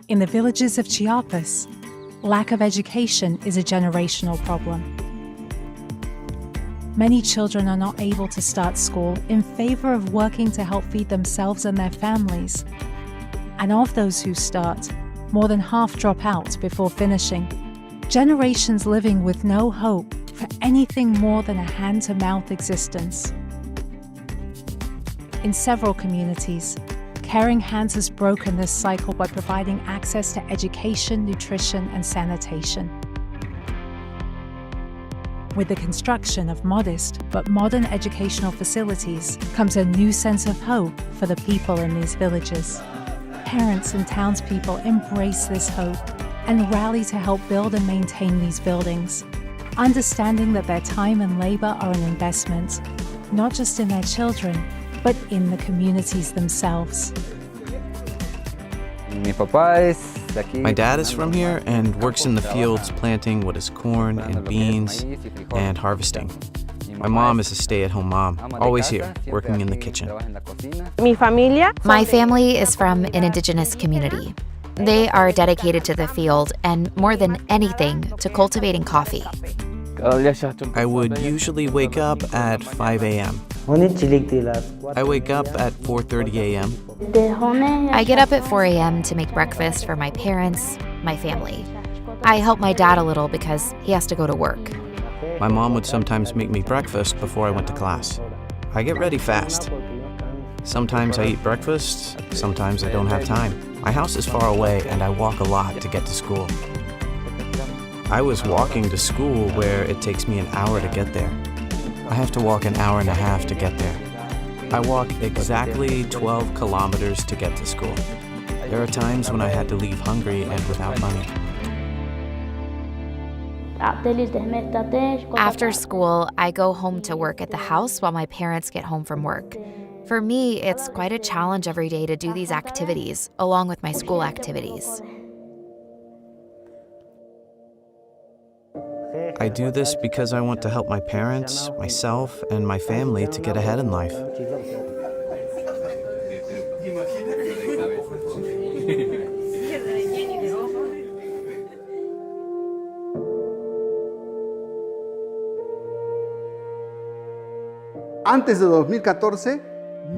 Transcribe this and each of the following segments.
In the villages of Chiapas, lack of education is a generational problem. Many children are not able to start school in favor of working to help feed themselves and their families. And of those who start, more than half drop out before finishing. Generations living with no hope for anything more than a hand-to-mouth existence. In several communities, Caring Hands has broken this cycle by providing access to education, nutrition, and sanitation. With the construction of modest but modern educational facilities comes a new sense of hope for the people in these villages. Parents and townspeople embrace this hope and rally to help build and maintain these buildings, understanding that their time and labor are an investment, not just in their children, but in the communities themselves. My dad is from here and works in the fields planting what is corn and beans and harvesting. My mom is a stay-at-home mom, always here, working in the kitchen. My family is from an indigenous community. They are dedicated to the field and, more than anything, to cultivating coffee. I would usually wake up at 5 a.m. I wake up at 4:30 a.m. I get up at 4 a.m. to make breakfast for my parents, my family. I help my dad a little because he has to go to work. My mom would sometimes make me breakfast before I went to class. I get ready fast. Sometimes I eat breakfast, sometimes I don't have time. My house is far away and I walk a lot to get to school. I was walking to school where it takes me an hour to get there. I have to walk an hour and a half to get there. I walk exactly 12 kilometers to get to school. There are times when I had to leave hungry and without money. After school, I go home to work at the house while my parents get home from work. For me, it's quite a challenge every day to do these activities, along with my school activities. I do this because I want to help my parents, myself, and my family to get ahead in life.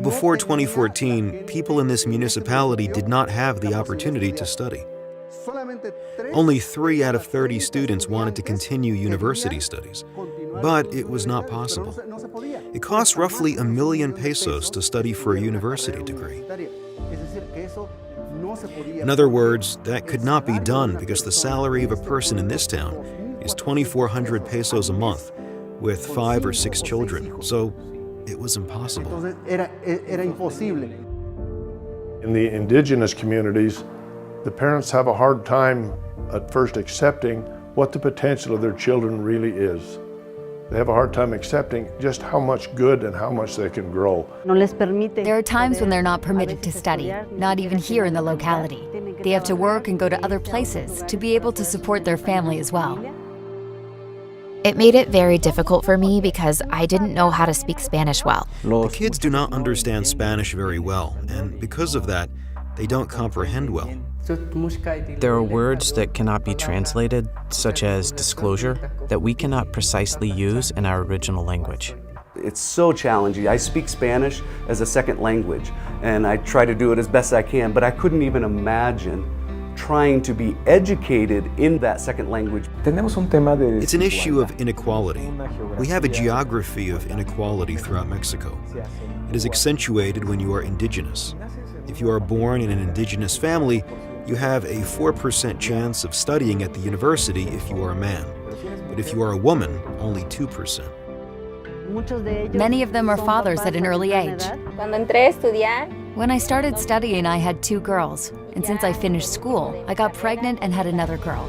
Before 2014, people in this municipality did not have the opportunity to study. Only 3 out of 30 students wanted to continue university studies, but it was not possible. It costs roughly 1 million pesos to study for a university degree. In other words, that could not be done because the salary of a person in this town is 2,400 pesos a month with 5 or 6 children, so it was impossible. In the indigenous communities, the parents have a hard time at first accepting what the potential of their children really is. They have a hard time accepting just how much good and how much they can grow. There are times when they're not permitted to study, not even here in the locality. They have to work and go to other places to be able to support their family as well. It made it very difficult for me because I didn't know how to speak Spanish well. The kids do not understand Spanish very well, and because of that, they don't comprehend well. There are words that cannot be translated, such as disclosure, that we cannot precisely use in our original language. It's so challenging. I speak Spanish as a second language, and I try to do it as best I can, but I couldn't even imagine trying to be educated in that second language. It's an issue of inequality. We have a geography of inequality throughout Mexico. It is accentuated when you are indigenous. If you are born in an indigenous family, you have a 4% chance of studying at the university if you are a man. But if you are a woman, only 2%. Many of them are fathers at an early age. When I started studying, I had 2 girls, and since I finished school, I got pregnant and had another girl.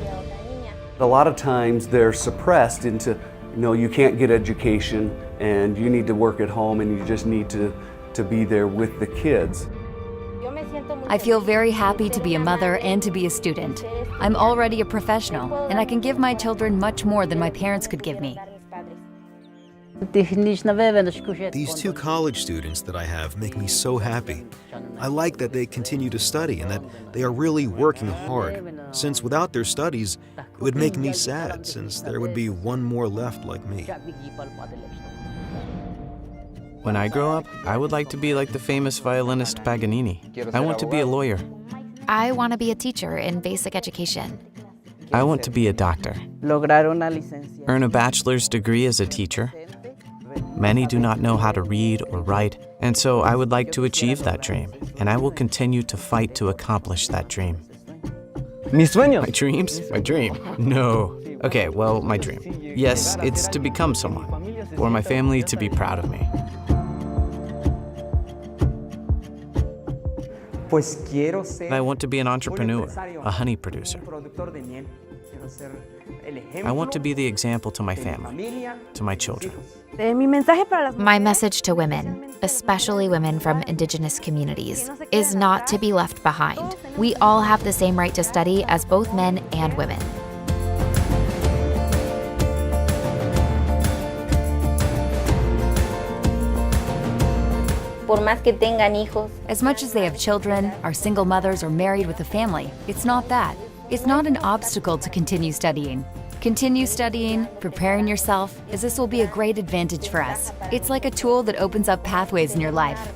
A lot of times they're suppressed into, you can't get education and you need to work at home and you just need to be there with the kids. I feel very happy to be a mother and to be a student. I'm already a professional, and I can give my children much more than my parents could give me. These two college students that I have make me so happy. I like that they continue to study and that they are really working hard, since without their studies, it would make me sad, since there would be one more left like me. When I grow up, I would like to be like the famous violinist Paganini. I want to be a lawyer. I want to be a teacher in basic education. I want to be a doctor. Earn a bachelor's degree as a teacher. Many do not know how to read or write, and so I would like to achieve that dream, and I will continue to fight to accomplish that dream. Mis sueños. My dreams? My dream? No. Okay, well, my dream. Yes, it's to become someone, for my family to be proud of me. I want to be an entrepreneur, a honey producer. I want to be the example to my family, to my children. My message to women, especially women from indigenous communities, is not to be left behind. We all have the same right to study as both men and women. As much as they have children, are single mothers, or married with a family, it's not that. It's not an obstacle to continue studying. Continue studying, preparing yourself, as this will be a great advantage for us. It's like a tool that opens up pathways in your life.